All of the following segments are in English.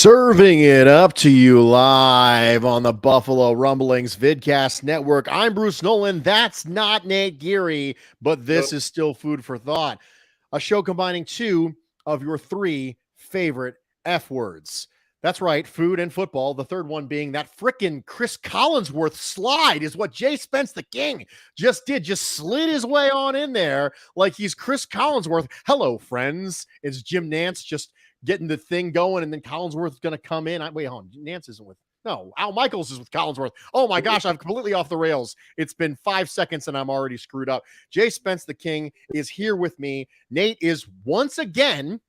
Serving it up to you live on the Buffalo Rumblings Vidcast Network. I'm Bruce Nolan. That's not Nate Geary, but this is still food for thought. A show combining two of your three favorite F words. That's right, food and football. The third one being that frickin' Chris Collinsworth slide is what J Spence the King just did. Just slid his way on in there like he's Chris Collinsworth. Hello, friends. It's Jim Nance just getting the thing going, and then Collinsworth is going to come in. Wait, hold on. Nance isn't with. No, Al Michaels is with Collinsworth. Oh my gosh, I'm completely off the rails. It's been 5 seconds and I'm already screwed up. J Spence the King is here with me. Nate is once again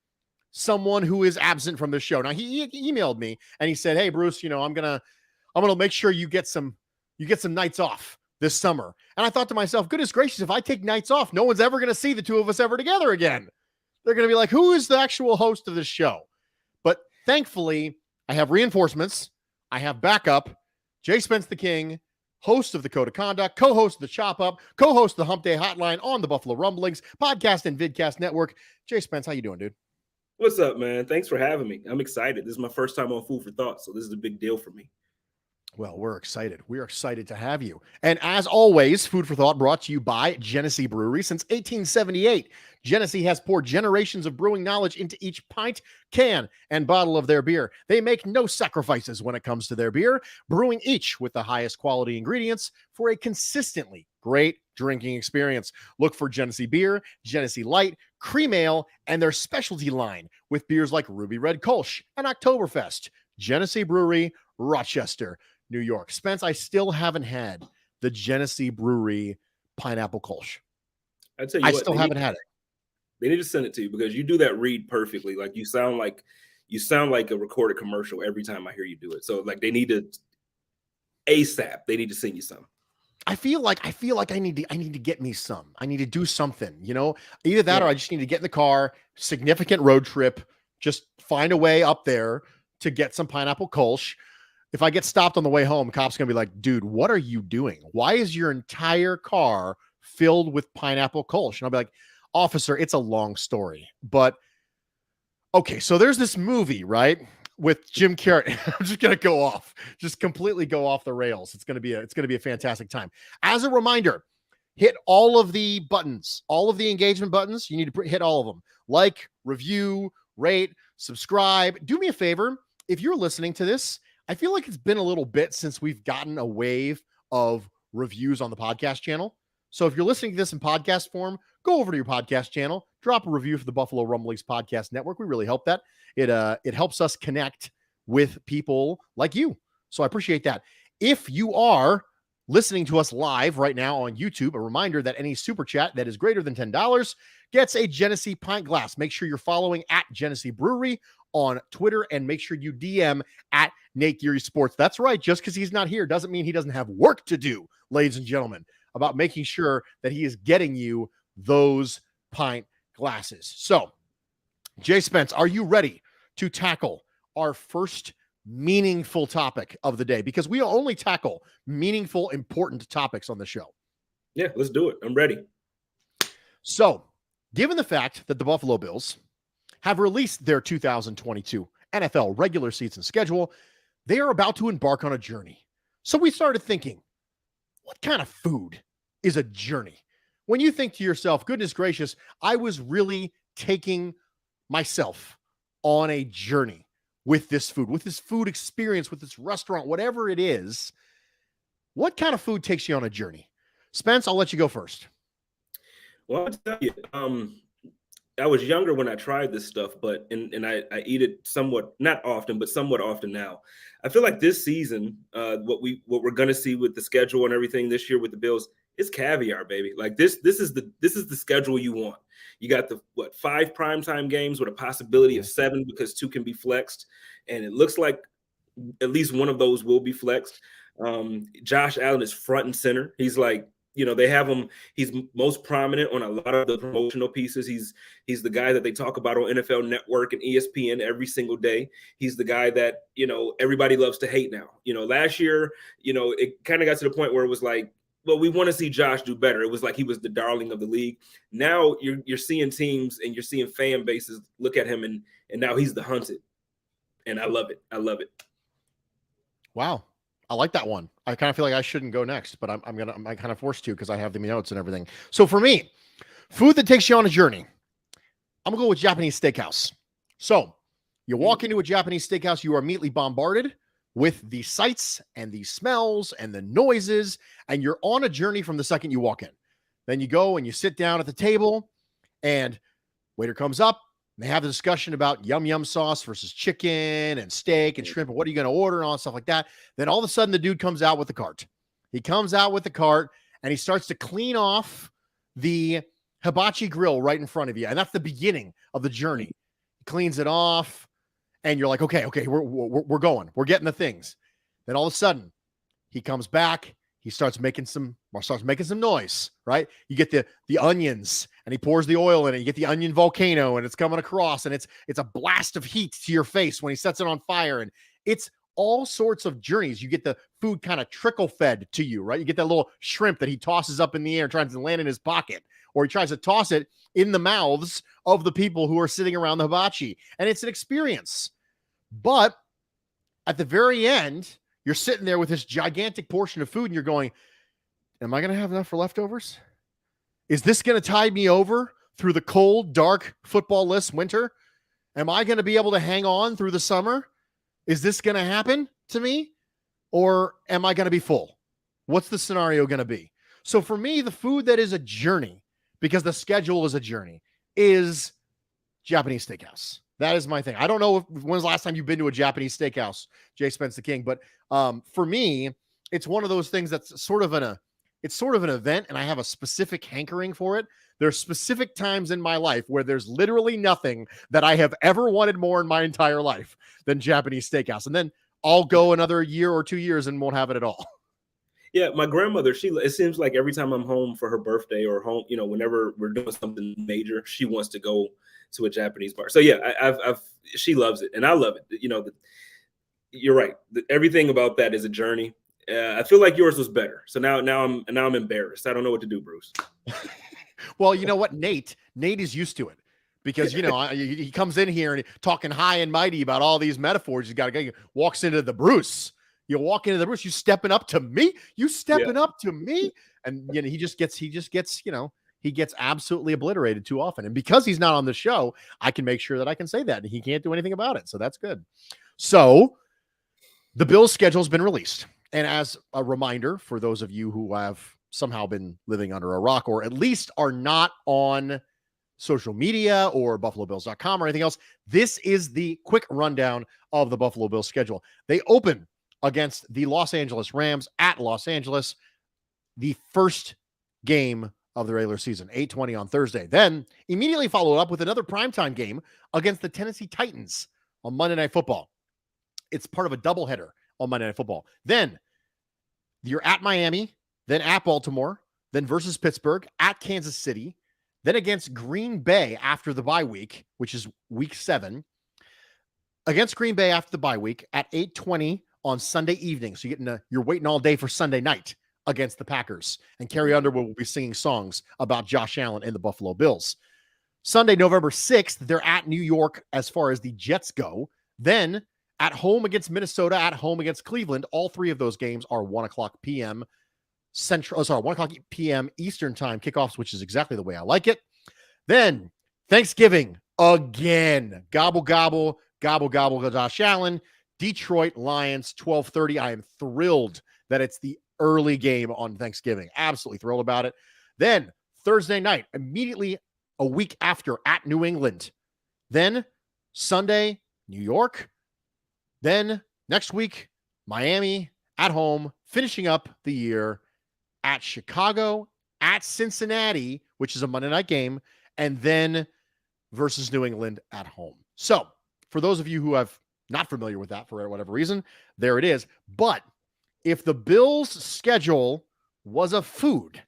someone who is absent from the show. Now he emailed me and he said, "Hey Bruce, I'm gonna make sure you get some nights off this summer." And I thought to myself, goodness gracious, if I take nights off, no one's ever gonna see the two of us ever together again. They're going to be like, who is the actual host of this show? But thankfully, I have reinforcements. I have backup. J Spence the King, host of the Code of Conduct, co-host of the Chop Up, co-host of the Hump Day Hotline on the Buffalo Rumblings podcast and Vidcast Network. J Spence, how you doing, dude? What's up, man? Thanks for having me. I'm excited. This is my first time on Food for Thought, so this is a big deal for me. Well, we're excited. We're excited to have you. And as always, Food for Thought brought to you by Genesee Brewery. Since 1878, Genesee has poured generations of brewing knowledge into each pint, can, and bottle of their beer. They make no sacrifices when it comes to their beer, brewing each with the highest quality ingredients for a consistently great drinking experience. Look for Genesee Beer, Genesee Light, Cream Ale, and their specialty line with beers like Ruby Red Kolsch and Oktoberfest. Genesee Brewery, Rochester, New York. Spence, I still haven't had the Genesee Brewery pineapple Kolsch. I tell you, I still haven't had it. They need to send it to you because you do that read perfectly. Like you sound like a recorded commercial every time I hear you do it. So like they need to ASAP. They need to send you some. I feel like I need to get me some. I need to do something, either that or I just need to get in the car, significant road trip, just find a way up there to get some pineapple Kolsch. If I get stopped on the way home, cops going to be like, dude, what are you doing? Why is your entire car filled with pineapple Kolsch? And I'll be like, officer, it's a long story. But, okay, so there's this movie, right, with Jim Carrey. I'm just going to just completely go off the rails. It's going to be a fantastic time. As a reminder, hit all of the buttons, all of the engagement buttons. You need to hit all of them. Like, review, rate, subscribe. Do me a favor. If you're listening to this, I feel like it's been a little bit since we've gotten a wave of reviews on the podcast channel. So if you're listening to this in podcast form, go over to your podcast channel, drop a review for the Buffalo Rumblings Podcast Network. We really help that. It helps us connect with people like you. So I appreciate that. If you are listening to us live right now on YouTube, a reminder that any super chat that is greater than $10 gets a Genesee pint glass. Make sure you're following at Genesee Brewery on Twitter and make sure you DM at Nate Geary Sports. That's right. Just because he's not here doesn't mean he doesn't have work to do, ladies and gentlemen, about making sure that he is getting you those pint glasses. So, J Spence, are you ready to tackle our first meaningful topic of the day? Because we only tackle meaningful, important topics on the show. Yeah, let's do it. I'm ready. So, given the fact that the Buffalo Bills have released their 2022 NFL regular season schedule, they are about to embark on a journey. So we started thinking, what kind of food is a journey? When you think to yourself, goodness gracious, I was really taking myself on a journey with this food experience, with this restaurant, whatever it is, what kind of food takes you on a journey? Spence, I'll let you go first. Well, I'll tell you, I was younger when I tried this stuff, but I eat it somewhat, not often, but somewhat often now. I feel like this season, what we're gonna see with the schedule and everything this year with the Bills, it's caviar, baby. Like this is the schedule you want. You got the 5 primetime games with a possibility of 7 because 2 can be flexed, and it looks like at least one of those will be flexed. Josh Allen is front and center. He's like, they have him. He's most prominent on a lot of the promotional pieces. He's the guy that they talk about on NFL Network and ESPN every single day. He's the guy that, everybody loves to hate now. Last year, it kind of got to the point where it was like, well, we want to see Josh do better. It was like he was the darling of the league. Now you're seeing teams and you're seeing fan bases look at him and now he's the hunted. and I love it. I love it. Wow. I like that one. I kind of feel like I shouldn't go next, but I'm kind of forced to because I have the notes and everything. So for me, food that takes you on a journey, I'm gonna go with Japanese steakhouse. So you walk into a Japanese steakhouse, you are immediately bombarded with the sights and the smells and the noises, and you're on a journey from the second you walk in. Then you go and you sit down at the table, and waiter comes up. They have the discussion about yum sauce versus chicken and steak and shrimp and what are you going to order and all that stuff like that. Then all of a sudden the dude comes out with the cart. He comes out with the cart and he starts to clean off the hibachi grill right in front of you. And that's the beginning of the journey. He cleans it off and you're like, okay, we're going. We're getting the things. Then all of a sudden he comes back. He starts making some noise, right? You get the onions and he pours the oil in it. You get the onion volcano and it's coming across and it's a blast of heat to your face when he sets it on fire. And it's all sorts of journeys. You get the food kind of trickle fed to you, right? You get that little shrimp that he tosses up in the air and tries to land in his pocket, or he tries to toss it in the mouths of the people who are sitting around the hibachi. And it's an experience. But at the very end, you're sitting there with this gigantic portion of food and you're going, am I going to have enough for leftovers? Is this going to tide me over through the cold, dark, football-less winter? Am I going to be able to hang on through the summer? Is this going to happen to me? Or am I going to be full? What's the scenario going to be? So for me, the food that is a journey, because the schedule is a journey, is Japanese steakhouse. That is my thing. I don't know when's the last time you've been to a Japanese steakhouse, J Spence the King, but for me, it's one of those things that's sort of an event, and I have a specific hankering for it. There's specific times in my life where there's literally nothing that I have ever wanted more in my entire life than Japanese steakhouse. And then I'll go another year or 2 years and won't have it at all. Yeah, my grandmother, it seems like every time I'm home for her birthday or home, whenever we're doing something major, she wants to go to a Japanese bar. So yeah, she loves it and I love it. You're right. Everything about that is a journey. I feel like yours was better. So now I'm embarrassed. I don't know what to do, Bruce. Well, you know what, Nate is used to it because he comes in here and talking high and mighty about all these metaphors. He's got to go. Walks into the Bruce. You walk into the Bruce. You stepping up to me. You stepping up to me. And he gets absolutely obliterated too often. And because he's not on the show, I can make sure that I can say that and he can't do anything about it. So that's good. So the Bills schedule has been released. And as a reminder for those of you who have somehow been living under a rock or at least are not on social media or BuffaloBills.com or anything else, this is the quick rundown of the Buffalo Bills schedule. They open against the Los Angeles Rams at Los Angeles, the first game of the regular season, 8:20 on Thursday. Then immediately followed up with another primetime game against the Tennessee Titans on Monday Night Football. It's part of a doubleheader on Monday Night Football. Then you're at Miami, then at Baltimore, then versus Pittsburgh, at Kansas City, then against Green Bay after the bye week, which is week 7, against Green Bay after the bye week at 8:20 on Sunday evening. So you're waiting all day for Sunday night against the Packers. And Carrie Underwood will be singing songs about Josh Allen and the Buffalo Bills. Sunday, November 6th, they're at New York as far as the Jets go. Then at home against Minnesota, at home against Cleveland. All three of those games are 1 o'clock p.m. 1 o'clock p.m. Eastern time kickoffs, which is exactly the way I like it. Then Thanksgiving again. Gobble, gobble, gobble, gobble, Josh Allen. Detroit Lions, 12:30. I am thrilled that it's the early game on Thanksgiving. Absolutely thrilled about it. Then Thursday night, immediately a week after at New England. Then Sunday, New York. Then next week, Miami at home, finishing up the year at Chicago, at Cincinnati, which is a Monday night game, and then versus New England at home. So for those of you who have not familiar with that for whatever reason, there it is. But if the Bills' schedule was a food,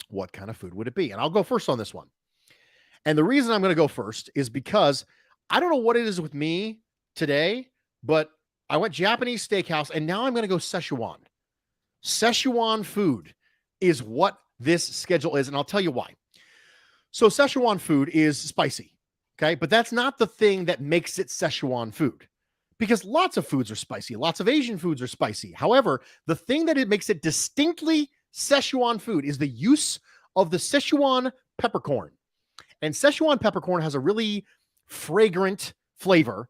what kind of food would it be? And I'll go first on this one. And the reason I'm going to go first is because I don't know what it is with me today, but I went Japanese steakhouse and now I'm going to go Szechuan. Szechuan food is what this schedule is. And I'll tell you why. So Szechuan food is spicy. Okay. But that's not the thing that makes it Szechuan food. because lots of foods are spicy. Lots of Asian foods are spicy. However, the thing that it makes it distinctly Szechuan food is the use of the Szechuan peppercorn. And Szechuan peppercorn has a really fragrant flavor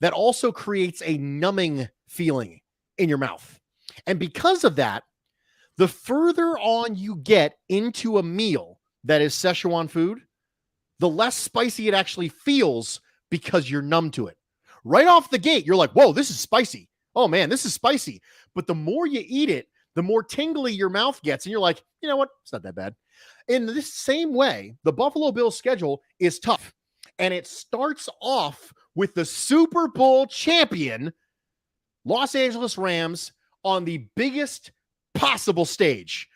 that also creates a numbing feeling in your mouth. And because of that, the further on you get into a meal that is Szechuan food, the less spicy it actually feels because you're numb to it. Right off the gate, you're like, whoa, this is spicy. Oh man, this is spicy. But the more you eat it, the more tingly your mouth gets. And you're like, you know what? It's not that bad. In this same way, the Buffalo Bills schedule is tough. And it starts off with the Super Bowl champion, Los Angeles Rams, on the biggest possible stage.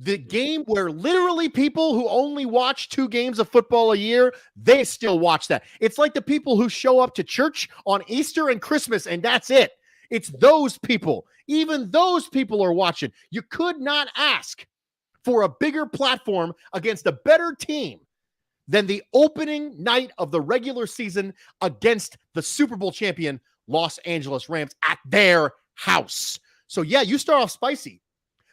The game where literally people who only watch 2 games of football a year, they still watch that. It's like the people who show up to church on Easter and Christmas, and that's it. It's those people. Even those people are watching. You could not ask for a bigger platform against a better team than the opening night of the regular season against the Super Bowl champion Los Angeles Rams at their house. So yeah, you start off spicy.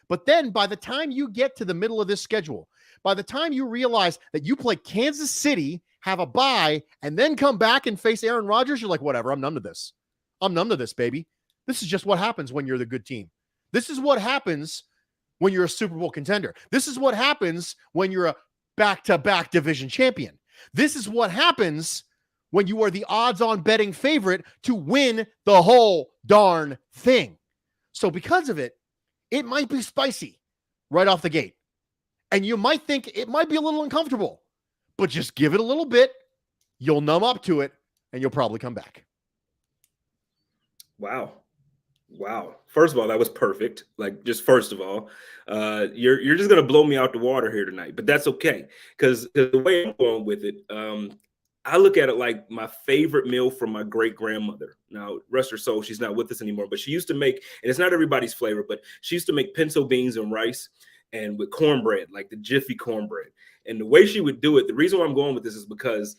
But then by the time you get to the middle of this schedule, by the time you realize that you play Kansas City, have a bye, and then come back and face Aaron Rodgers, you're like, whatever, I'm numb to this. I'm numb to this, baby. This is just what happens when you're the good team. This is what happens when you're a Super Bowl contender. This is what happens when you're a back-to-back division champion. This is what happens when you are the odds-on betting favorite to win the whole darn thing. So because of it, it might be spicy right off the gate. And you might think it might be a little uncomfortable, but just give it a little bit. You'll numb up to it, and you'll probably come back. Wow. First of all, that was perfect. Like, just first of all, you're just gonna blow me out the water here tonight, but that's okay, because the way I'm going with it, I look at it like my favorite meal from my great grandmother. Now, rest her soul, she's not with us anymore, but she used to make, and it's not everybody's flavor, but she used to make pinto beans and rice and with cornbread, like the Jiffy cornbread. And the way she would do it, the reason why I'm going with this is because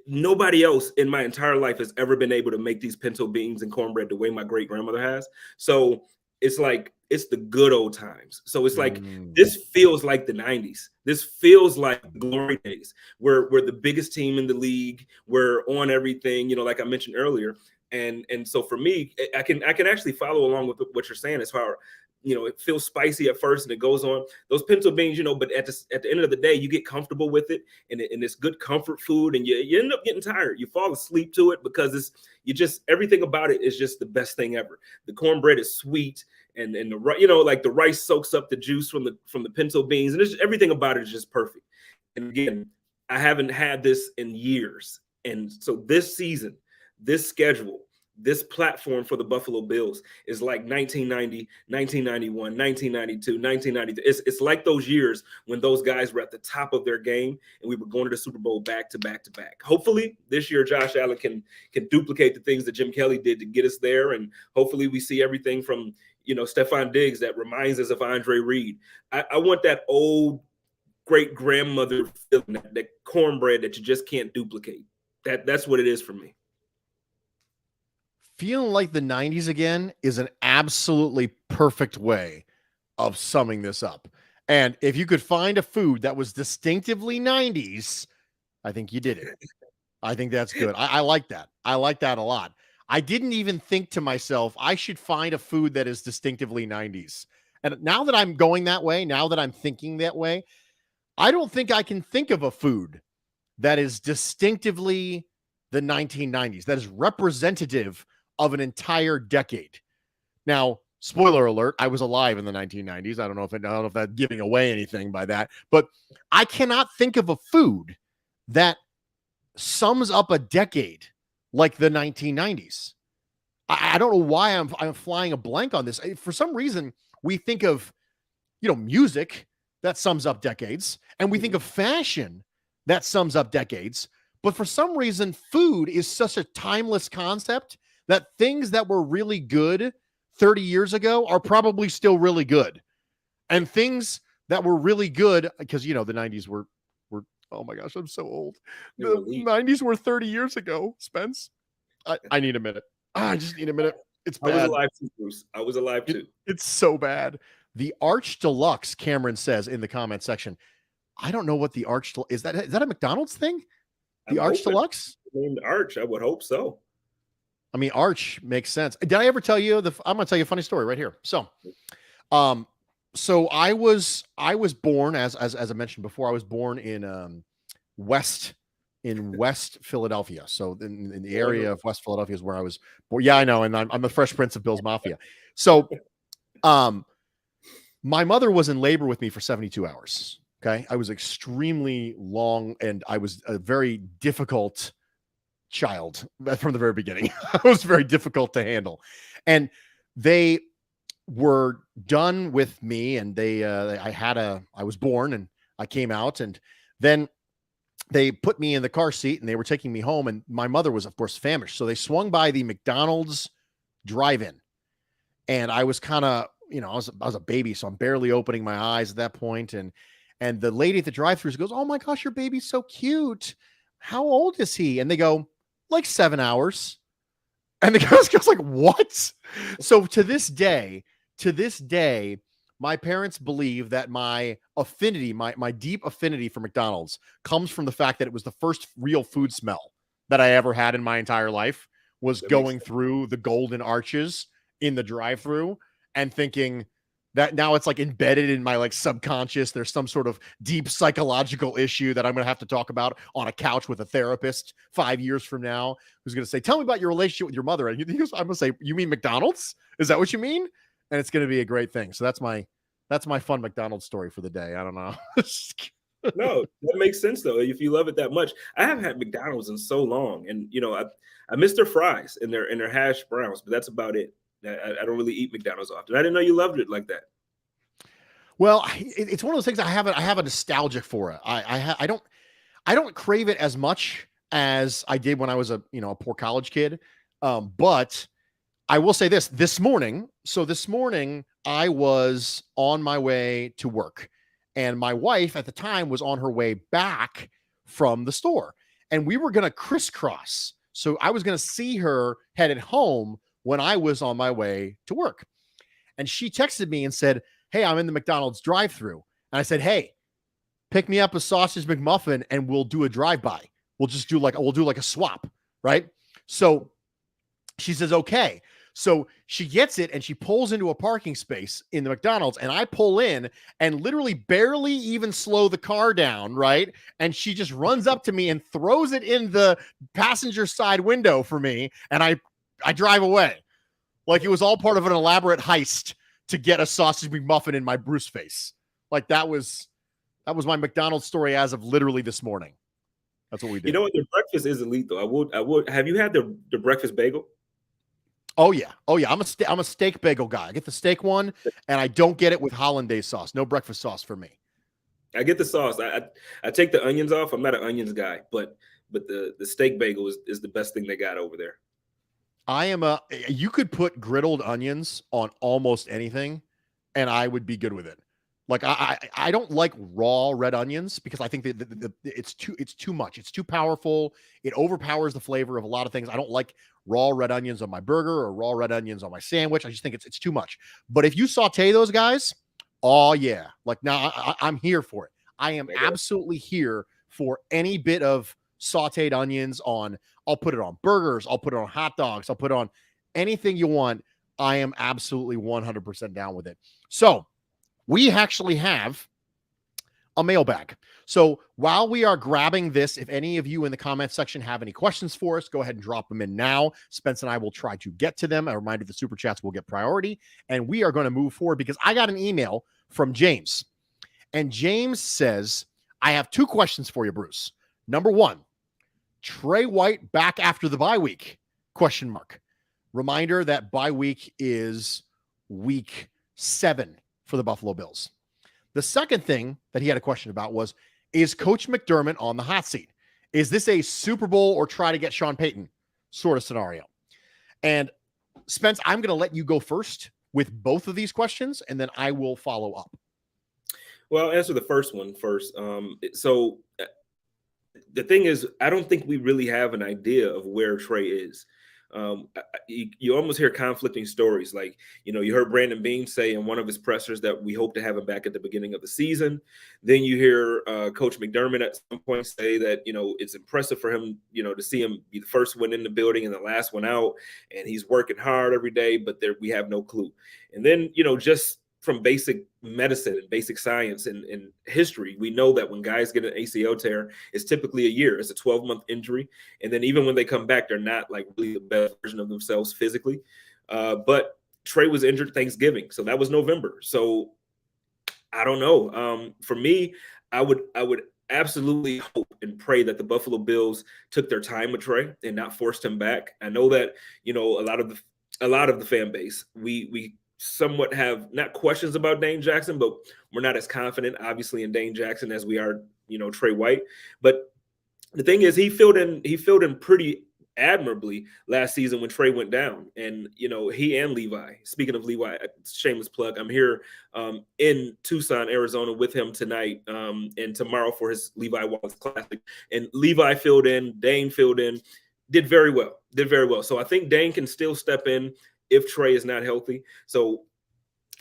nobody else in my entire life has ever been able to make these pinto beans and cornbread the way my great grandmother has. So it's like, it's the good old times. So it's like, this feels like the 90s. This feels like glory days. We're the biggest team in the league. We're on everything, like I mentioned earlier. And so for me, I can actually follow along with what you're saying as far, it feels spicy at first and it goes on. Those pinto beans, but at the end of the day, you get comfortable with it, and it's good comfort food, and you end up getting tired. You fall asleep to it because everything about it is just the best thing ever. The cornbread is sweet, and the rice soaks up the juice from the pinto beans, and everything about it is just perfect. And again, I haven't had this in years, and so this season, this schedule, this platform for the Buffalo Bills is like 1990, 1991, 1992, 1993. It's like those years when those guys were at the top of their game and we were going to the Super Bowl back to back to back. Hopefully this year Josh Allen can duplicate the things that Jim Kelly did to get us there, and hopefully we see everything from Stephon Diggs that reminds us of Andre Reed. I want that old great grandmother feeling, that cornbread that you just can't duplicate. That's what it is for me. Feeling like the 90s again is an absolutely perfect way of summing this up. And if you could find a food that was distinctively 90s, I think you did it. I think that's good. I like that. I like that a lot. I didn't even think to myself, I should find a food that is distinctively 90s. And now that I'm going that way, now that I'm thinking that way, I don't think I can think of a food that is distinctively the 1990s, that is representative of an entire decade. Now, spoiler alert, I was alive in the 1990s. I don't know if that's giving away anything by that, but I cannot think of a food that sums up a decade like the 1990s. I don't know why I'm flying a blank on this. For some reason, we think of, music that sums up decades, and we think of fashion that sums up decades. But for some reason, food is such a timeless concept that things that were really good 30 years ago are probably still really good. And things that were really good, because, the 90s were, oh my gosh, I'm so old. The 90s were 30 years ago, Spence. I need a minute. I just need a minute. It's I was bad. alive too, Bruce. I was alive too. It's so bad. The Arch Deluxe, Cameron says in the comment section. I don't know what the Arch is. That a McDonald's thing? The I'm Arch hoping Deluxe? named Arch. I would hope so. I mean, Arch makes sense. Did I ever tell you I'm going to tell you a funny story right here. Um, so I was born as I mentioned before. I was born in West Philadelphia. So in the area of West Philadelphia is where I was born. Yeah, I know, and I'm the Fresh Prince of Bill's Mafia. So, my mother was in labor with me for 72 hours. Okay, I was extremely long, and I was a very difficult child from the very beginning. It was very difficult to handle, and they were done with me, and I was born, and I came out, and then they put me in the car seat, and they were taking me home, and my mother was, of course, famished, so they swung by the McDonald's drive-in, and I was kind of, I was a baby, so I'm barely opening my eyes at that point, and the lady at the drive-thru goes, "Oh my gosh, your baby's so cute. How old is he?" And they go, "Like 7 hours." And the guy's like, "What?" So to this day, my parents believe that my affinity, my deep affinity for McDonald's comes from the fact that it was the first real food smell that I ever had in my entire life, was going through the golden arches in the drive-thru and thinking that now it's like embedded in my like subconscious. There's some sort of deep psychological issue that I'm going to have to talk about on a couch with a therapist 5 years from now, who's going to say, "Tell me about your relationship with your mother." And I'm going to say, "You mean McDonald's? Is that what you mean?" And it's going to be a great thing. So that's my fun McDonald's story for the day. I don't know. No, that makes sense though. If you love it that much, I haven't had McDonald's in so long, and I miss their fries and their hash browns, but that's about it. I don't really eat McDonald's often. I didn't know you loved it like that. Well, it's one of those things I have a nostalgic for it. I don't crave it as much as I did when I was a poor college kid. But I will say this morning. So this morning I was on my way to work, and my wife at the time was on her way back from the store, and we were going to crisscross. So I was going to see her headed home when I was on my way to work. And she texted me and said, "Hey, I'm in the McDonald's drive-thru." And I said, "Hey, pick me up a sausage McMuffin and we'll do a drive-by. We'll do like a swap." Right? So she says, "Okay." So she gets it and she pulls into a parking space in the McDonald's, and I pull in and literally barely even slow the car down, right? And she just runs up to me and throws it in the passenger side window for me, and I drive away. Like it was all part of an elaborate heist to get a sausage McMuffin in my Bruce face. Like that was my McDonald's story as of literally this morning. That's what we did. You know what? Their breakfast is elite though. I would. Have you had the breakfast bagel? Oh yeah. I'm a steak bagel guy. I get the steak one, and I don't get it with hollandaise sauce. No breakfast sauce for me. I get the sauce. I take the onions off. I'm not an onions guy, but the steak bagel is the best thing they got over there. You could put griddled onions on almost anything, and I would be good with it. Like I don't like raw red onions because I think that it's too much. It's too powerful. It overpowers the flavor of a lot of things. I don't like raw red onions on my burger or raw red onions on my sandwich. I just think it's too much. But if you saute those guys, oh yeah, like now I'm here for it. I am absolutely here for any bit of sauteed onions on. I'll put it on burgers. I'll put it on hot dogs. I'll put it on anything you want. I am absolutely 100% down with it. So we actually have a mailbag. So while we are grabbing this, if any of you in the comment section have any questions for us, go ahead and drop them in now. Spence and I will try to get to them. A reminder, the super chats will get priority, and we are going to move forward because I got an email from James, and James says, "I have 2 questions for you, Bruce. Number 1, Trey White back after the bye week? Question mark. Reminder that bye week is week 7 for the Buffalo Bills. The second thing that he had a question about was, is Coach McDermott on the hot seat? Is this a Super Bowl or try to get Sean Payton sort of scenario?" And Spence, I'm going to let you go first with both of these questions, and then I will follow up. Well, I'll answer the first one first. So the thing is, I don't think we really have an idea of where Trey is. You almost hear conflicting stories. Like, you heard Brandon Beane say in one of his pressers that we hope to have him back at the beginning of the season. Then you hear Coach McDermott at some point say that, it's impressive for him, to see him be the first one in the building and the last one out. And he's working hard every day, but we have no clue. And then, just from basic medicine and basic science and history, we know that when guys get an ACL tear, it's typically a year. It's a 12-month injury. And then even when they come back, they're not like really the best version of themselves physically. But Trey was injured Thanksgiving, so that was November. So I don't know. For me, I would absolutely hope and pray that the Buffalo Bills took their time with Trey and not forced him back. I know that, a lot of the fan base, we somewhat have not questions about Dane Jackson, but we're not as confident, obviously, in Dane Jackson as we are, Trey White. But the thing is, he filled in pretty admirably last season when Trey went down. And, he and Levi, speaking of Levi, shameless plug, I'm here in Tucson, Arizona with him tonight and tomorrow for his Levi Wallace Classic. And Levi filled in, Dane filled in, did very well. So I think Dane can still step in if Trey is not healthy. So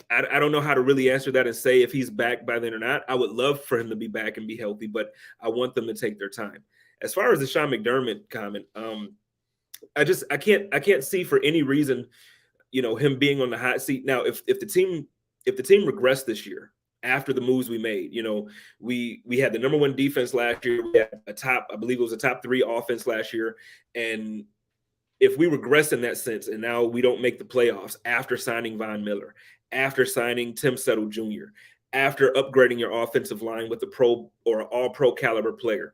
I don't know how to really answer that and say if he's back by then or not. I would love for him to be back and be healthy, but I want them to take their time. As far as the Sean McDermott comment, I can't see for any reason, him being on the hot seat. Now, if the team regressed this year after the moves we made, we had the number one defense last year. We had I believe it was a top 3 offense last year. And if we regress in that sense, and now we don't make the playoffs after signing Von Miller, after signing Tim Settle Jr., after upgrading your offensive line with a pro or all-pro caliber player,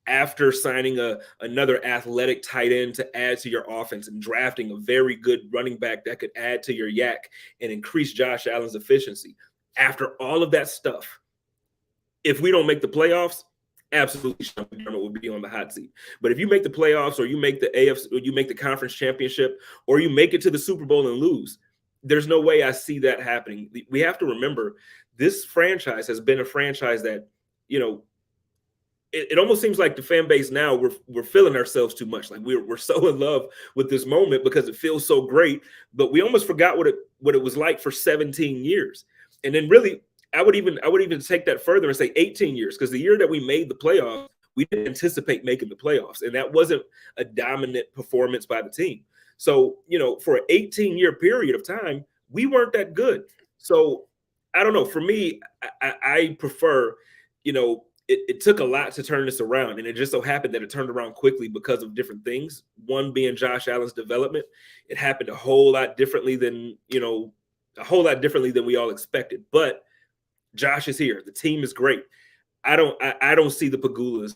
after signing another athletic tight end to add to your offense and drafting a very good running back that could add to your yak and increase Josh Allen's efficiency, after all of that stuff, if we don't make the playoffs, absolutely Sean McDermott will be on the hot seat. But if you make the playoffs, or you make the AFC, or you make the conference championship, or you make it to the Super Bowl and lose, there's no way I see that happening. We have to remember this franchise has been a franchise that, it almost seems like the fan base now, we're feeling ourselves too much. Like we're so in love with this moment because it feels so great, but we almost forgot what it was like for 17 years. And then really, I would even take that further and say 18 years, because the year that we made the playoffs, we didn't anticipate making the playoffs, and that wasn't a dominant performance by the team. So, for an 18-year period of time, we weren't that good. So I don't know. For me, I prefer, it took a lot to turn this around, and it just so happened that it turned around quickly because of different things. One being Josh Allen's development. It happened a whole lot differently than we all expected. But Josh is here. The team is great. I don't see the Pagulas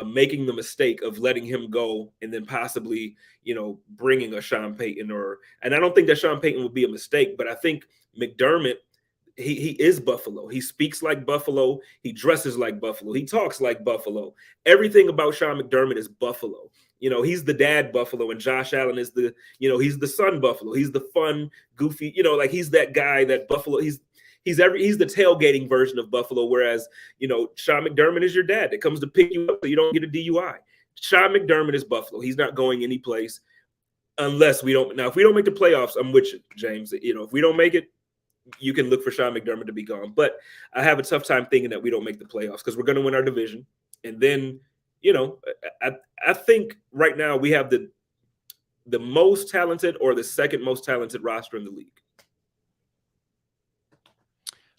making the mistake of letting him go and then possibly, bringing a Sean Payton and I don't think that Sean Payton would be a mistake, but I think McDermott, he is Buffalo. He speaks like Buffalo. He dresses like Buffalo. He talks like Buffalo. Everything about Sean McDermott is Buffalo. He's the dad Buffalo, and Josh Allen is he's the son Buffalo. He's the fun, goofy, like he's that guy that Buffalo, he's the tailgating version of Buffalo, whereas, Sean McDermott is your dad that comes to pick you up so you don't get a DUI. Sean McDermott is Buffalo. He's not going anyplace unless we don't. Now, if we don't make the playoffs, I'm with you, James. If we don't make it, you can look for Sean McDermott to be gone. But I have a tough time thinking that we don't make the playoffs, because we're going to win our division. And then, I think right now we have the most talented or the second most talented roster in the league.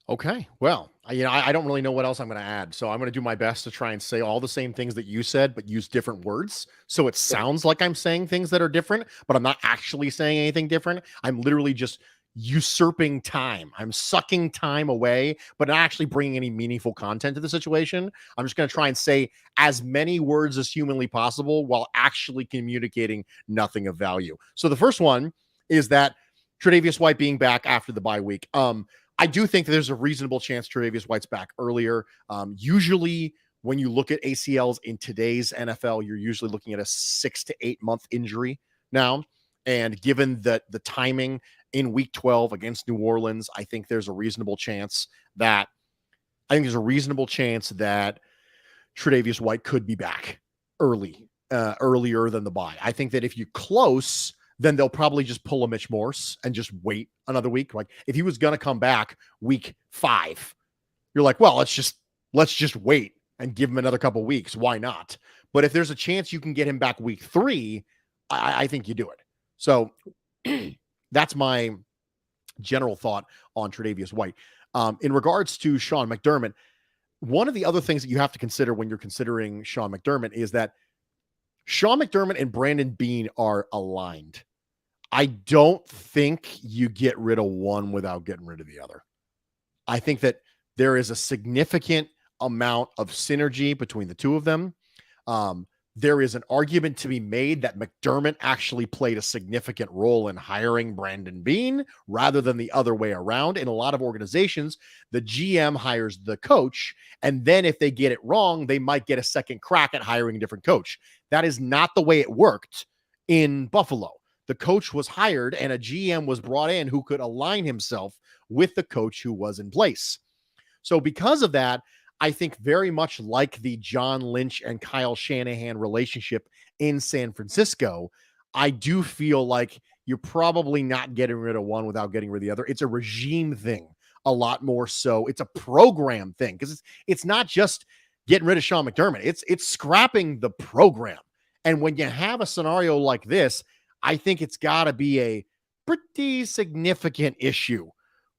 Okay. Well, I don't really know what else I'm going to add. So I'm going to do my best to try and say all the same things that you said, but use different words. So it sounds like I'm saying things that are different, but I'm not actually saying anything different. I'm literally just usurping time. I'm sucking time away, but not actually bringing any meaningful content to the situation. I'm just going to try and say as many words as humanly possible while actually communicating nothing of value. So the first one is that Tre'Davious White being back after the bye week. I do think that there's a reasonable chance Tre'Davious White's back earlier. Usually when you look at ACLs in today's NFL, you're usually looking at a 6 to 8 month injury now. And given that the timing in week 12 against New Orleans, I think there's a reasonable chance that Tre'Davious White could be back earlier than the bye. I think that if you close, then they'll probably just pull a Mitch Morse and just wait another week. Like if he was going to come back week 5, you're like, well, let's just wait and give him another couple weeks. Why not? But if there's a chance you can get him back week 3, I think you do it. So that's my general thought on Tre'Davious White. In regards to Sean McDermott, one of the other things that you have to consider when you're considering Sean McDermott is that Sean McDermott and Brandon Beane are aligned. I don't think you get rid of one without getting rid of the other. I think that there is a significant amount of synergy between the two of them. There is an argument to be made that McDermott actually played a significant role in hiring Brandon Beane rather than the other way around. In a lot of organizations, the GM hires the coach, and then if they get it wrong, they might get a second crack at hiring a different coach. That is not the way it worked in Buffalo. The coach was hired and a GM was brought in who could align himself with the coach who was in place. So because of that, I think very much like the John Lynch and Kyle Shanahan relationship in San Francisco, I do feel like you're probably not getting rid of one without getting rid of the other. It's a regime thing a lot more so. It's a program thing because it's not just getting rid of Sean McDermott. It's scrapping the program. And when you have a scenario like this, I think it's got to be a pretty significant issue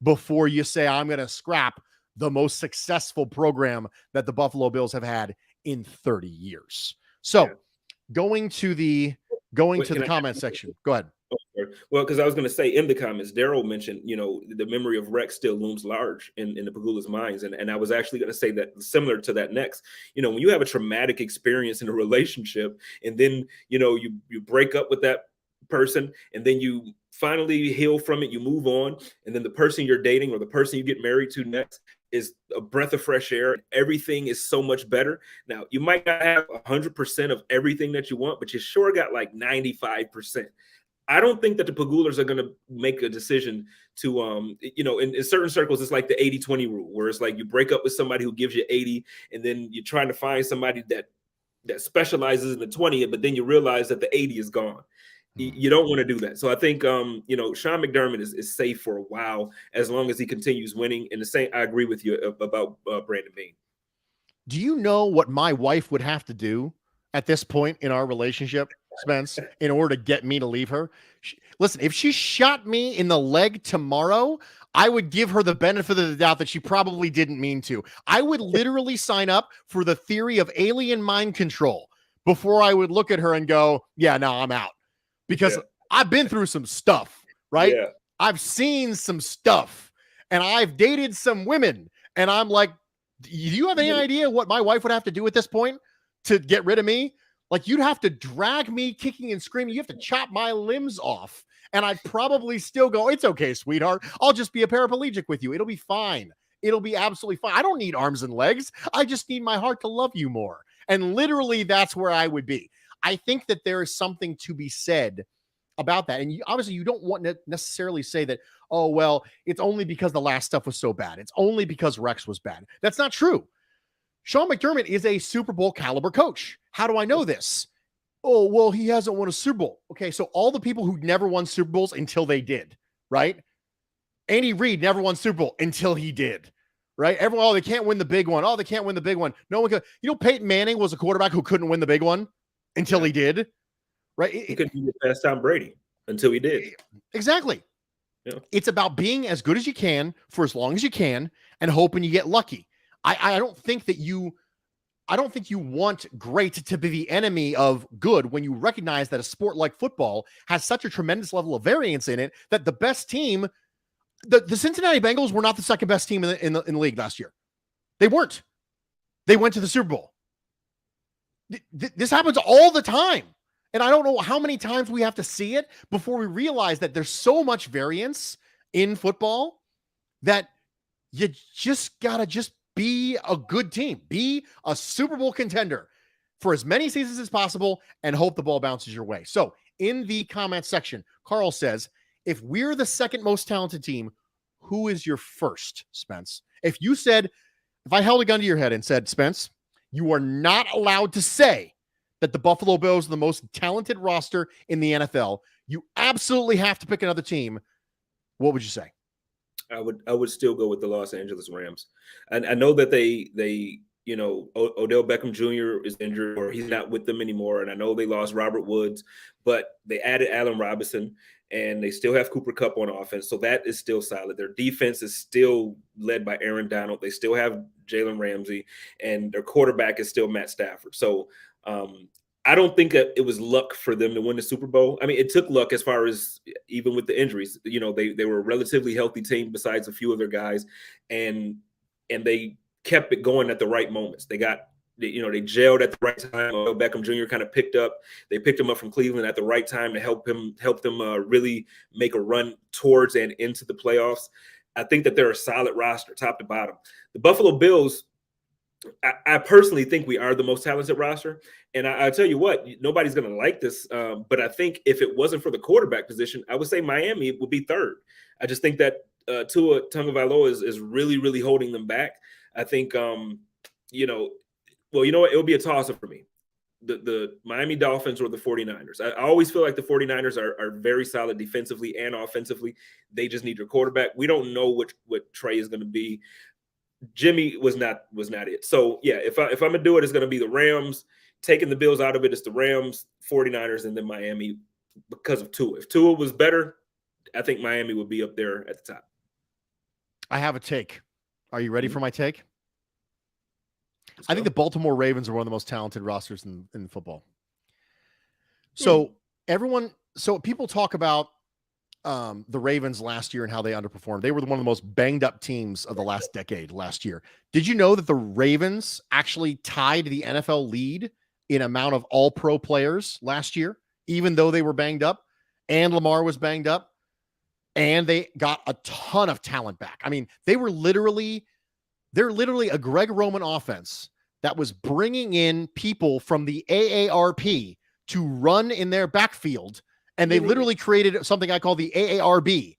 before you say, I'm going to scrap the most successful program that the Buffalo Bills have had in 30 years. So going to the comment section. Go ahead. Well, because I was going to say in the comments, Daryl mentioned, the memory of Rex still looms large in the Pegula's minds. And I was actually going to say that similar to that next, when you have a traumatic experience in a relationship and then, you break up with that person and then you finally heal from it, you move on. And then the person you're dating or the person you get married to next is a breath of fresh air. Everything is so much better. Now, you might not have 100% of everything that you want, but you sure got like 95%. I don't think that the Pegulas are going to make a decision to, in certain circles, it's like the 80-20 rule, where it's like you break up with somebody who gives you 80, and then you're trying to find somebody that specializes in the 20, but then you realize that the 80 is gone. You don't want to do that. So I think, Sean McDermott is safe for a while as long as he continues winning. And the same, I agree with you about Brandon Beane. Do you know what my wife would have to do at this point in our relationship, Spence, in order to get me to leave her? Listen, if she shot me in the leg tomorrow, I would give her the benefit of the doubt that she probably didn't mean to. I would literally sign up for the theory of alien mind control before I would look at her and go, yeah, no, I'm out. Because I've been through some stuff, right? Yeah. I've seen some stuff and I've dated some women. And I'm like, do you have any idea what my wife would have to do at this point to get rid of me? Like, you'd have to drag me kicking and screaming. You have to chop my limbs off. And I'd probably still go, it's okay, sweetheart. I'll just be a paraplegic with you. It'll be fine. It'll be absolutely fine. I don't need arms and legs. I just need my heart to love you more. And literally, that's where I would be. I think that there is something to be said about that. And obviously you don't want to necessarily say that, oh, well, it's only because the last stuff was so bad. It's only because Rex was bad. That's not true. Sean McDermott is a Super Bowl caliber coach. How do I know this? Oh, well, he hasn't won a Super Bowl. Okay, so all the people who never won Super Bowls until they did, right? Andy Reid never won Super Bowl until he did, right? Everyone, oh, they can't win the big one. Oh, they can't win the big one. No one could. Peyton Manning was a quarterback who couldn't win the big one until he did, right? He couldn't get past Tom Brady until he did. Exactly. Yeah. It's about being as good as you can for as long as you can and hoping you get lucky. I don't think you want great to be the enemy of good when you recognize that a sport like football has such a tremendous level of variance in it that the best team, the Cincinnati Bengals were not the second best team in the league last year. They weren't. They went to the Super Bowl. This happens all the time. And I don't know how many times we have to see it before we realize that there's so much variance in football that you just got to be a good team, be a Super Bowl contender for as many seasons as possible and hope the ball bounces your way. So in the comment section, Carl says, if we're the second most talented team, who is your first, Spence? If I held a gun to your head and said, Spence, you are not allowed to say that the Buffalo Bills are the most talented roster in the NFL, you absolutely have to pick another team, what would you say? I would still go with the Los Angeles Rams. And I know that they Odell Beckham Jr. is injured or he's not with them anymore. And I know they lost Robert Woods, but they added Allen Robinson and they still have Cooper Kupp on offense. So that is still solid. Their defense is still led by Aaron Donald. They still have Jalen Ramsey and their quarterback is still Matt Stafford. So I don't think that it was luck for them to win the Super Bowl. I mean, it took luck as far as even with the injuries. They were a relatively healthy team besides a few other guys, and they kept it going at the right moments. They gelled at the right time. Odell Beckham Jr. kind of picked him up from Cleveland at the right time to help them really make a run towards and into the playoffs. I think that they're a solid roster, top to bottom. The Buffalo Bills, I personally think we are the most talented roster. And I tell you what, nobody's going to like this. But I think if it wasn't for the quarterback position, I would say Miami would be third. I just think that Tua Tagovailoa is really, really holding them back. I think, well, you know what? It'll be a toss-up for me. The Miami Dolphins or the 49ers. I always feel like the 49ers are very solid defensively and offensively. They just need your quarterback. We don't know what Trey is going to be. Jimmy was not it. So yeah, if I'm gonna do it, it's gonna be the Rams. Taking the Bills out of it, it's the Rams, 49ers, and then Miami because of Tua. If Tua was better, I think Miami would be up there at the top. I have a take. Are you ready for my take? Let's I go. think the Baltimore Ravens are one of the most talented rosters in football. So people talk about the Ravens last year and how they underperformed. They were one of the most banged up teams of the last decade last year. Did you know that the Ravens actually tied the NFL lead in amount of all-pro players last year, even though they were banged up and Lamar was banged up, and they got a ton of talent back? I mean, they're literally a Greg Roman offense that was bringing in people from the AARP to run in their backfield. And they literally created something I call the AARB.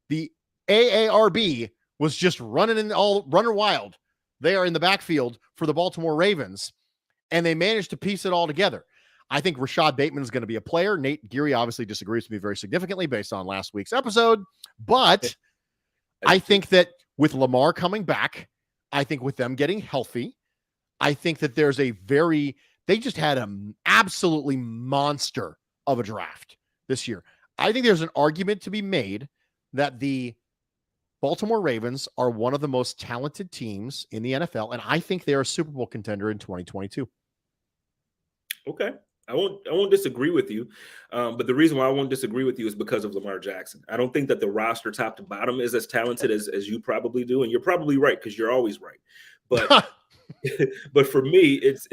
The AARB was just running wild. They are in the backfield for the Baltimore Ravens, and they managed to piece it all together. I think Rashad Bateman is going to be a player. Nate Geary obviously disagrees with me very significantly based on last week's episode, but I think that with Lamar coming back, I think with them getting healthy, I think that they just had an absolutely monster of a draft this year. I think there's an argument to be made that the Baltimore Ravens are one of the most talented teams in the NFL, and I think they're a Super Bowl contender in 2022. Okay. I won't disagree with you. But the reason why I won't disagree with you is because of Lamar Jackson. I don't think that the roster top to bottom is as talented as you probably do. And you're probably right, because you're always right. But but for me, it's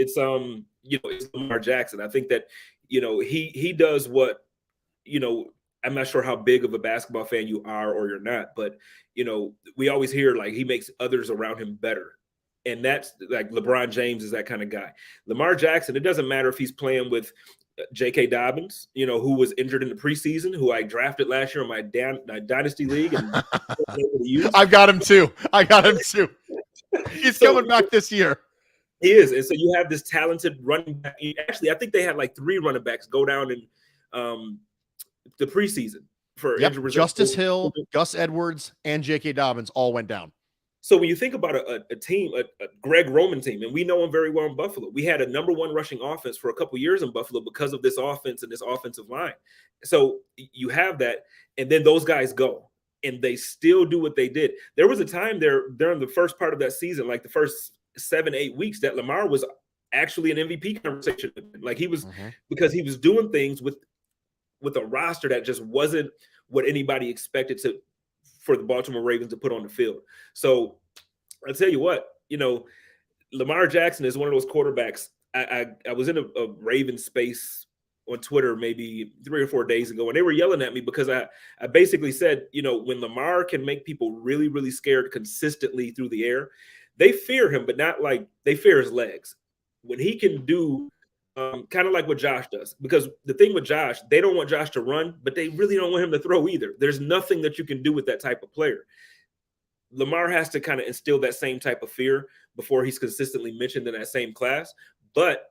Lamar Jackson. I think that, he does what, I'm not sure how big of a basketball fan you are or you're not, but we always hear like he makes others around him better. And that's like LeBron James is that kind of guy. Lamar Jackson, it doesn't matter if he's playing with J.K. Dobbins, who was injured in the preseason, who I drafted last year in my Dynasty League. And I've got him too. He's coming back this year. He is. And so you have this talented running back. Actually, I think they had like 3 running backs go down in the preseason for injury reserve. Justice Hill, Gus Edwards, and J.K. Dobbins all went down. So when you think about a team, a Greg Roman team, and we know him very well in Buffalo, we had a number 1 rushing offense for a couple years in Buffalo because of this offense and this offensive line. So you have that, and then those guys go, and they still do what they did. There was a time there during the first part of that season, like the first 7-8 weeks, that Lamar was actually an MVP conversation. Like he was, because he was doing things with a roster that just wasn't what anybody expected for the Baltimore Ravens to put on the field. So I'll tell you what, Lamar Jackson is one of those quarterbacks. I was in a Raven space on Twitter maybe 3 or 4 days ago, and they were yelling at me because I basically said, when Lamar can make people really, really scared consistently through the air, they fear him, but not like they fear his legs. When he can do kind of like what Josh does, because the thing with Josh, they don't want Josh to run, but they really don't want him to throw either. There's nothing that you can do with that type of player. Lamar has to kind of instill that same type of fear before he's consistently mentioned in that same class. But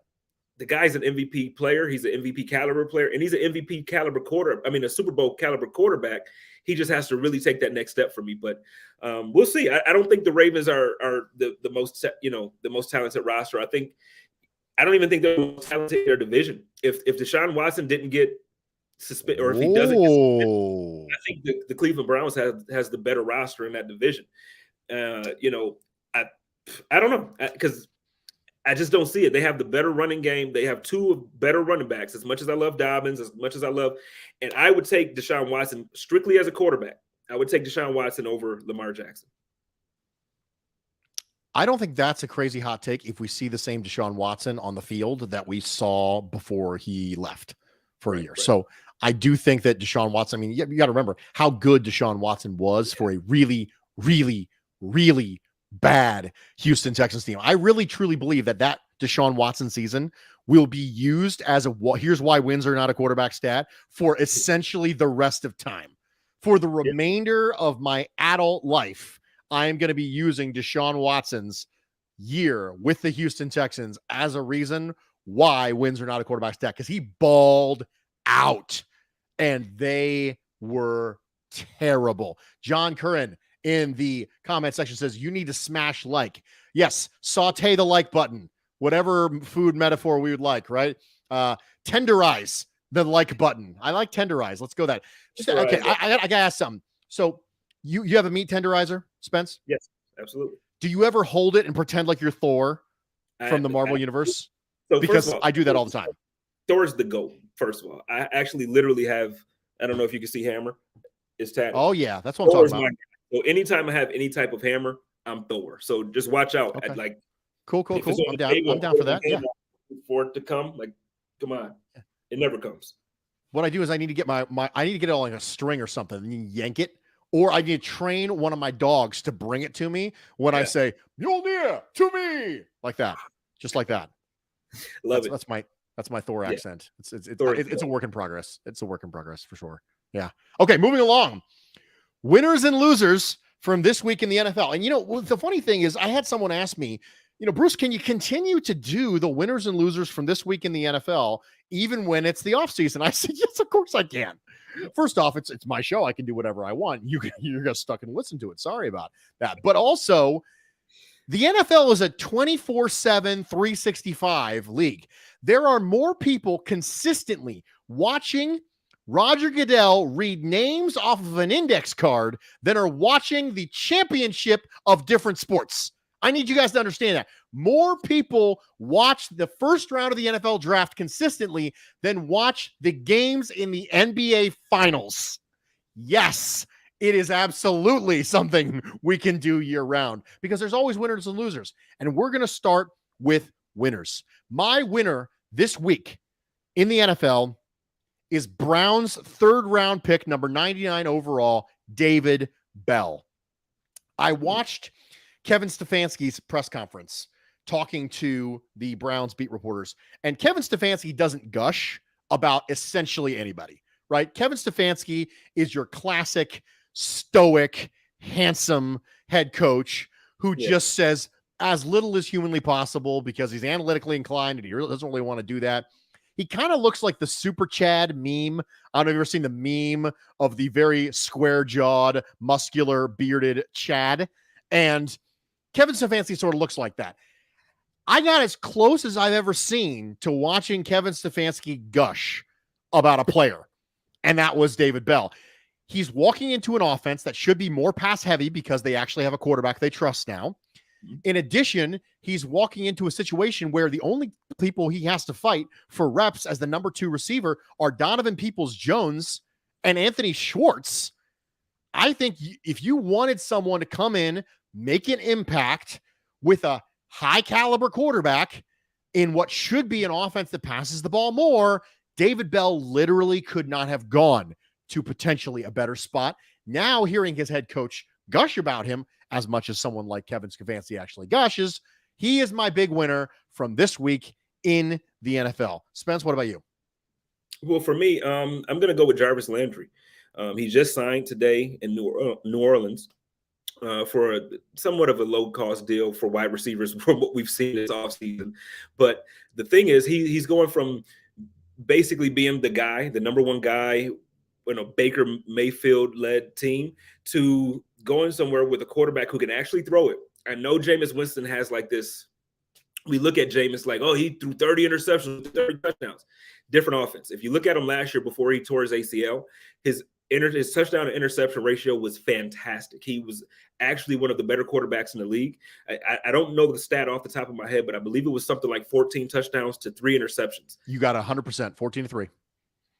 the guy's an MVP player. He's an MVP caliber player, and he's an MVP caliber a Super Bowl caliber quarterback. He just has to really take that next step for me. But we'll see. I don't think the Ravens are the most the most talented roster. I don't even think they're the most talented in their division. If Deshaun Watson didn't get suspended, or if he doesn't get suspended, I think the Cleveland Browns has the better roster in that division. I don't know, because I just don't see it. They have the better running game. They have two better running backs. As much as I love Dobbins, and I would take Deshaun Watson strictly as a quarterback. I would take Deshaun Watson over Lamar Jackson. I don't think that's a crazy hot take if we see the same Deshaun Watson on the field that we saw before he left for a year. Right. So I do think that Deshaun Watson, I mean, you got to remember how good Deshaun Watson was for a really, really, really bad Houston Texans team. I really truly believe that Deshaun Watson season will be used as here's why wins are not a quarterback stat for essentially the rest of time. For the remainder of my adult life, I am going to be using Deshaun Watson's year with the Houston Texans as a reason why wins are not a quarterback stat, because he balled out and they were terrible. John Curran in the comment section says, you need to smash like. Yes, saute the like button, whatever food metaphor we would like, right? Tenderize the like button. I like tenderize. Let's go that. Okay, I got to ask something. So you have a meat tenderizer, Spence? Yes, absolutely. Do you ever hold it and pretend like you're Thor from the Marvel universe? So because I do that all the time. Thor's the GOAT, first of all. I actually literally have, I don't know if you can see hammer. It's tatted. Oh, yeah. That's what I'm talking about. So anytime I have any type of hammer, I'm Thor. So just watch out. Okay. Cool. I'm down for that. Yeah. For it to come, come on. It never comes. What I do is I need to get I need to get it on like a string or something and you yank it. Or I need to train one of my dogs to bring it to me when I say, Mjolnir, to me. Like that. Just like that. Love it. That's my Thor accent. It's a work in progress. It's a work in progress for sure. Yeah. Okay, moving along. Winners and losers from this week in the NFL. And the funny thing is I had someone ask me, Bruce, can you continue to do the winners and losers from this week in the NFL even when it's the offseason? I said, yes, of course I can. First off, it's my show. I can do whatever I want. You're just stuck and listen to it. Sorry about that. But also, the NFL is a 24/7, 365 league. There are more people consistently watching Roger Goodell read names off of an index card than are watching the championship of different sports. I need you guys to understand that. More people watch the first round of the NFL draft consistently than watch the games in the NBA Finals. Yes, it is absolutely something we can do year round because there's always winners and losers. And we're going to start with winners. My winner this week in the NFL is Browns' third round pick, number 99 overall, David Bell. I watched Kevin Stefanski's press conference talking to the Browns beat reporters. And Kevin Stefanski doesn't gush about essentially anybody, right? Kevin Stefanski is your classic, stoic, handsome head coach who just says as little as humanly possible because he's analytically inclined and he doesn't really want to do that. He kind of looks like the Super Chad meme. I don't know if you've ever seen the meme of the very square-jawed, muscular, bearded Chad. And Kevin Stefanski sort of looks like that. I got as close as I've ever seen to watching Kevin Stefanski gush about a player, and that was David Bell. He's walking into an offense that should be more pass-heavy because they actually have a quarterback they trust now. In addition, he's walking into a situation where the only people he has to fight for reps as the number 2 receiver are Donovan Peoples-Jones and Anthony Schwartz. I think if you wanted someone to come in, make an impact with a high caliber quarterback in what should be an offense that passes the ball more, David Bell literally could not have gone to potentially a better spot. Now hearing his head coach gush about him as much as someone like Kevin Stefanski actually gushes, he is my big winner from this week in the NFL. Spence, what about you? Well, for me, I'm going to go with Jarvis Landry. He just signed today in New Orleans. for somewhat of a low-cost deal for wide receivers from what we've seen this offseason. But the thing is, he's going from basically being the guy, the number one guy in a Baker Mayfield-led team, to going somewhere with a quarterback who can actually throw it. I know Jameis Winston has like this. We look at Jameis like, oh, he threw 30 interceptions, 30 touchdowns. Different offense. If you look at him last year before he tore his ACL, his touchdown to interception ratio was fantastic. He was actually one of the better quarterbacks in the league. I don't know the stat off the top of my head, but I believe it was something like 14 touchdowns to 3 interceptions. You got 100%, 14-3.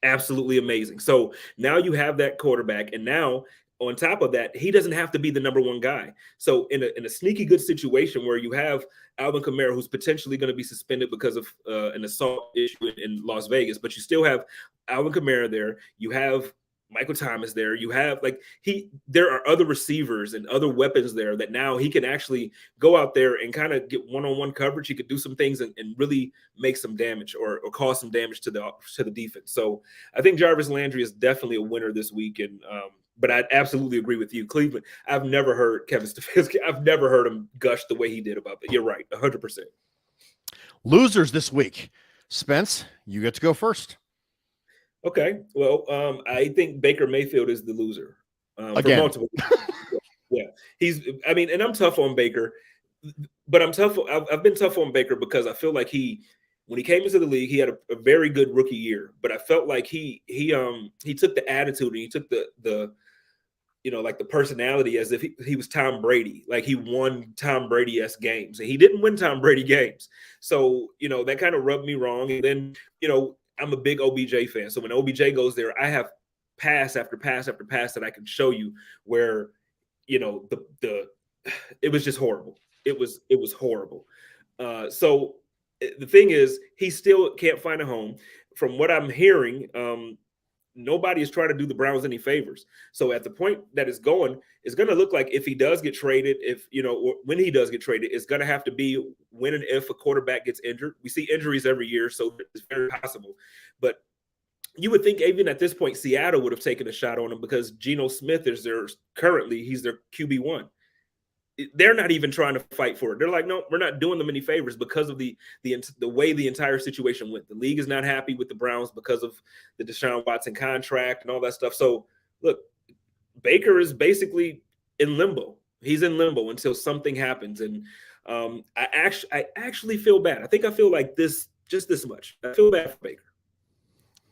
Absolutely amazing. So now you have that quarterback, and now on top of that, he doesn't have to be the number one guy. So in a sneaky good situation where you have Alvin Kamara, who's potentially going to be suspended because of an assault issue in Las Vegas, but you still have Alvin Kamara there. You have Michael Thomas there. You have there are other receivers and other weapons there that now he can actually go out there and kind of get one-on-one coverage. He could do some things and really make some damage or cause some damage to the defense. So I think Jarvis Landry is definitely a winner this week. And but I absolutely agree with you, Cleveland. I've never heard Kevin Stefanski. I've never heard him gush the way he did about that. You're right, 100%. Losers this week. Spence, you get to go first. Okay. Well, I think Baker Mayfield is the loser. Again. For multiple yeah. And I'm tough on Baker, but I've been tough on Baker because I feel like when he came into the league, he had a very good rookie year, but I felt like he took the attitude and he took the like the personality as if he was Tom Brady, like he won Tom Brady-esque games, and he didn't win Tom Brady games. So, that kind of rubbed me wrong. And then, I'm a big OBJ fan. So when OBJ goes there, I have pass after pass after pass that I can show you where, it was just horrible. It was horrible. So the thing is, he still can't find a home. From what I'm hearing, nobody is trying to do the Browns any favors. So at the point that it's going to look like if he does get traded, when he does get traded, it's going to have to be when and if a quarterback gets injured. We see injuries every year, so it's very possible. But you would think even at this point, Seattle would have taken a shot on him because Geno Smith he's their QB1. They're not even trying to fight for it. They're like, no, we're not doing them any favors because of the way the entire situation went. The league is not happy with the Browns because of the Deshaun Watson contract and all that stuff. So, look, Baker is basically in limbo. He's in limbo until something happens. And I actually feel bad. I think I feel like this much. I feel bad for Baker.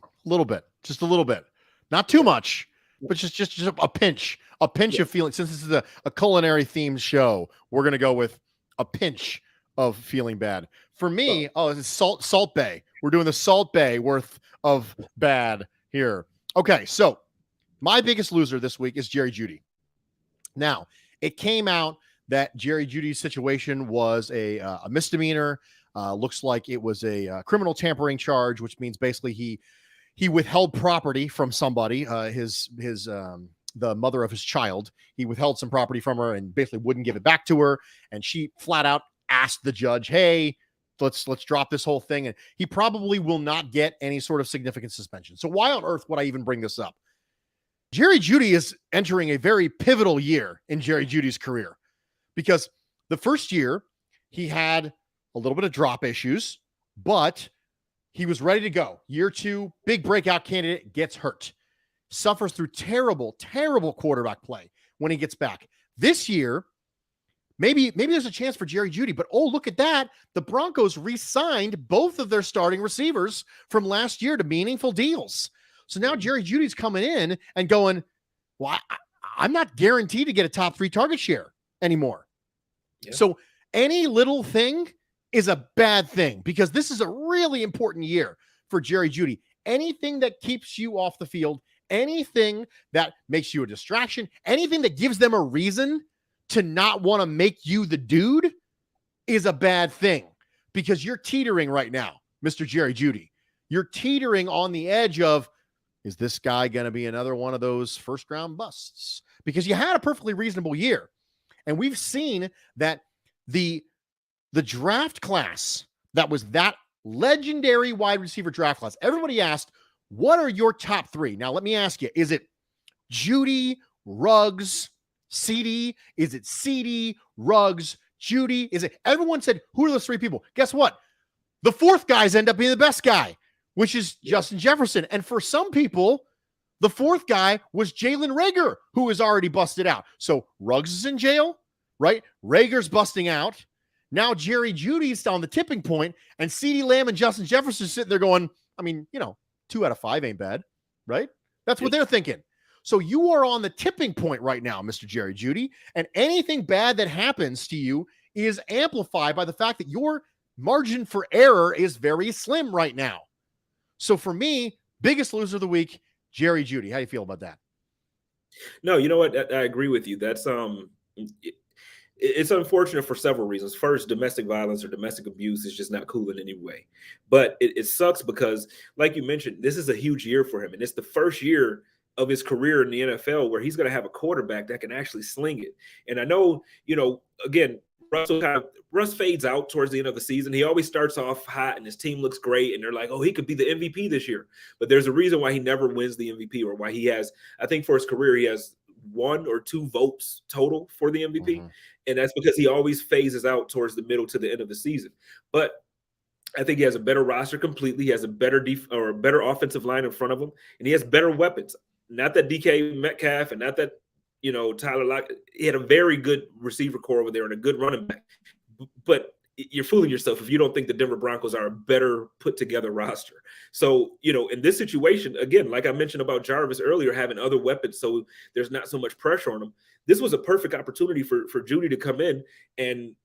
A little bit, just a little bit, not too much, but just a pinch of feeling. Since this is a culinary themed show, we're going to go with a pinch of feeling bad. For me, it's Salt Bay. We're doing the Salt Bay worth of bad here. Okay, so my biggest loser this week is Jerry Jeudy. Now, it came out that Jerry Jeudy's situation was a misdemeanor. Looks like it was a criminal tampering charge, which means basically he withheld property from somebody, the mother of his child. He withheld some property from her and basically wouldn't give it back to her. And she flat out asked the judge, hey, let's drop this whole thing. And he probably will not get any sort of significant suspension. So why on earth would I even bring this up? Jerry Jeudy is entering a very pivotal year in Jerry Jeudy's career because the first year he had a little bit of drop issues, but he was ready to go. Year 2, big breakout candidate, gets hurt. Suffers through terrible, terrible quarterback play when he gets back. This year, maybe there's a chance for Jerry Jeudy, but look at that. The Broncos re-signed both of their starting receivers from last year to meaningful deals. So now Jerry Jeudy's coming in and going, well, I'm not guaranteed to get a top 3 target share anymore. Yeah. So any little thing is a bad thing because this is a really important year for Jerry Jeudy. Anything that keeps you off the field, anything that makes you a distraction, anything that gives them a reason to not want to make you the dude is a bad thing because you're teetering right now, Mr. Jerry Jeudy. You're teetering on the edge of, is this guy going to be another one of those first round busts? Because you had a perfectly reasonable year. And we've seen that the draft class that was that legendary wide receiver draft class, everybody asked, what are your top 3? Now, let me ask you, is it Jeudy, Ruggs, CD? Is it CD, Ruggs, Judy? Is it? Everyone said, who are those three people? Guess what? The fourth guys end up being the best guy, which is Justin Jefferson. And for some people, the fourth guy was Jalen Reagor, who is already busted out. So Ruggs is in jail, right? Rager's busting out. Now Jerry Judy's on the tipping point, and CeeDee Lamb and Justin Jefferson sitting there going, I mean, 2 out of 5 ain't bad, right? That's what they're thinking. So you are on the tipping point right now, Mr. Jerry Jeudy, and anything bad that happens to you is amplified by the fact that your margin for error is very slim right now. So for me, biggest loser of the week, Jerry Jeudy. How do you feel about that? No, you know what? I agree with you. That's it's unfortunate for several reasons. First, domestic violence or domestic abuse is just not cool in any way. But it sucks because, like you mentioned, this is a huge year for him. And it's the first year of his career in the NFL where he's going to have a quarterback that can actually sling it. And I know, again, Russ fades out towards the end of the season. He always starts off hot and his team looks great. And they're like, oh, he could be the MVP this year. But there's a reason why he never wins the MVP, or why he has, I think for his career, he has 1 or 2 votes total for the MVP. Mm-hmm. And that's because he always phases out towards the middle to the end of the season. But I think he has a better roster completely. He has a better better offensive line in front of him, and he has better weapons. Not that DK Metcalf and not that, Tyler Lockett. He had a very good receiver core over there and a good running back. But you're fooling yourself if you don't think the Denver Broncos are a better put together roster. So, in this situation, again, like I mentioned about Jarvis earlier, having other weapons, so there's not so much pressure on him. This was a perfect opportunity for Jeudy to come in and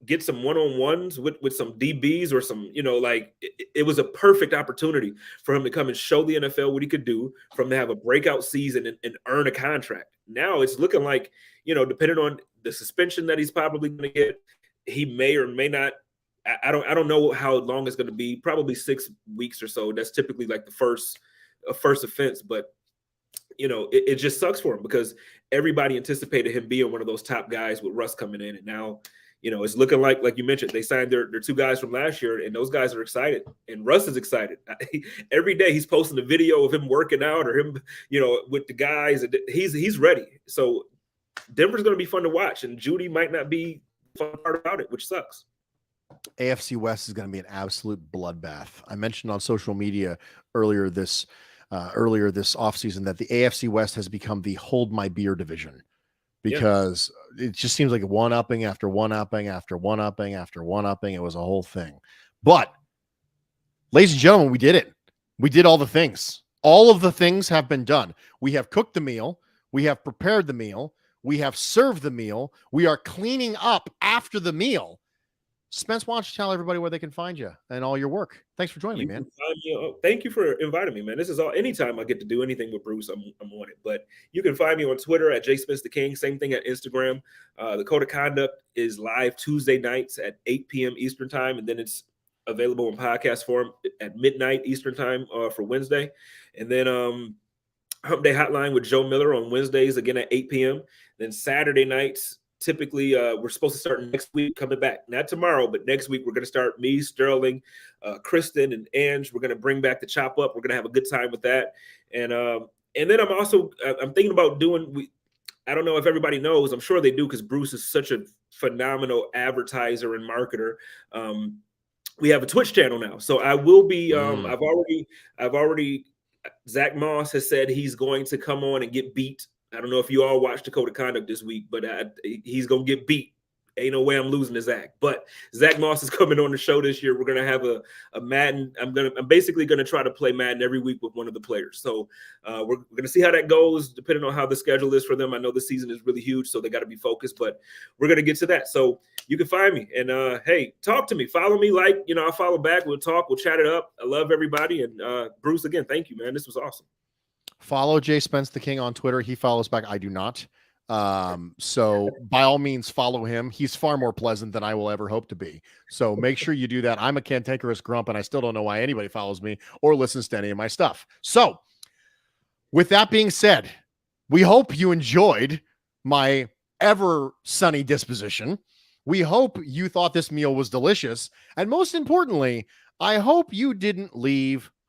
get some one-on-ones with some DBs or some, it was a perfect opportunity for him to come and show the NFL what he could do, for him to have a breakout season and earn a contract. Now it's looking like, depending on the suspension that he's probably going to get, he may or may not. I don't know how long it's going to be. Probably 6 weeks or so. That's typically like the first offense. But it just sucks for him because everybody anticipated him being one of those top guys with Russ coming in, and now it's looking like you mentioned, they signed their 2 guys from last year, and those guys are excited, and Russ is excited. Every day he's posting a video of him working out or him, with the guys, and he's ready. So Denver's going to be fun to watch, and Jeudy might not be fun part about it, which sucks. AFC West is going to be an absolute bloodbath. I mentioned on social media earlier this offseason that the AFC West has become the hold my beer division, because it just seems like one upping after one upping after one upping after one upping. It was a whole thing. But ladies and gentlemen, we did it. We did all the things. All of the things have been done. We have cooked the meal. We have prepared the meal. We have served the meal. We are cleaning up after the meal. Spence, why don't you tell everybody where they can find you and all your work? Thanks for joining me, man. Thank you for inviting me, man. This is all. Anytime I get to do anything with Bruce, I'm on it. But you can find me on Twitter at J Spence the King. Same thing at Instagram. The Code of Conduct is live Tuesday nights at 8 p.m. Eastern time, and then it's available in podcast form at midnight Eastern time for Wednesday. And then Hump Day Hotline with Joe Miller on Wednesdays, again at 8 p.m. Then Saturday nights, typically we're supposed to start next week, coming back. Not tomorrow, but next week we're going to start me, Sterling, Kristen, and Ange. We're going to bring back the Chop Up. We're going to have a good time with that. And then I'm thinking about doing, I don't know if everybody knows, I'm sure they do because Bruce is such a phenomenal advertiser and marketer. We have a Twitch channel now. So I will be, I've already, Zach Moss has said he's going to come on and get beat. I don't know if you all watched the Code of Conduct this week, but he's going to get beat. Ain't no way I'm losing to Zach. But Zach Moss is coming on the show this year. We're going to have a Madden. I'm basically going to try to play Madden every week with one of the players. So we're going to see how that goes, depending on how the schedule is for them. I know the season is really huge, so they got to be focused, but we're going to get to that. So you can find me. And, hey, talk to me. Follow me. I'll follow back. We'll talk. We'll chat it up. I love everybody. And Bruce, again, thank you, man. This was awesome. Follow J Spence the King on Twitter. He follows back. I do not. So by all means, follow him. He's far more pleasant than I will ever hope to be. So make sure you do that. I'm a cantankerous grump, and I still don't know why anybody follows me or listens to any of my stuff. So with that being said, we hope you enjoyed my ever sunny disposition. We hope you thought this meal was delicious. And most importantly, I hope you didn't leave